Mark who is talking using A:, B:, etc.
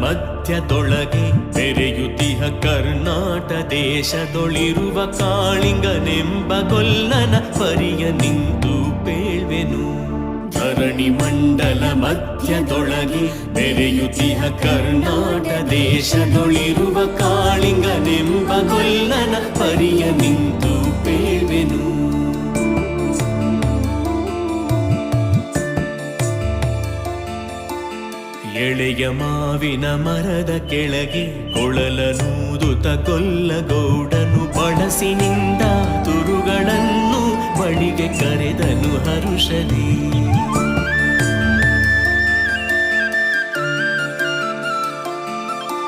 A: ಮಧ್ಯದೊಳಗೆ ಬೆರೆಯುತಿಹ ಕರ್ನಾಟ ದೇಶದೊಳಿರುವ ಕಾಳಿಂಗನೆಂಬ ಗೊಲ್ಲನ ಪರಿಯ ನಿಂತು ಪೇಳ್ವೆನು. ಧರಣಿ ಮಂಡಲ ಮಧ್ಯದೊಳಗೆ ಬೆರೆಯುತಿಹ ಕರ್ನಾಟ ದೇಶದೊಳಿರುವ ಕಾಳಿಂಗನೆಂಬ ಗೊಲ್ಲನ ಪರಿಯ ನಿಂತು ಪೇಳ್ವೆನು. ಎಳೆಯ ಮಾವಿನ ಮರದ ಕೆಳಗೆ ಕೊಳಲನೂದುತ ಗೊಲ್ಲಗೌಡನು ಬಳಸಿನಿಂದ ತುರುಗಳನ್ನು ಬಳಿಗೆ ಕರೆದನು ಹರುಷದಿ.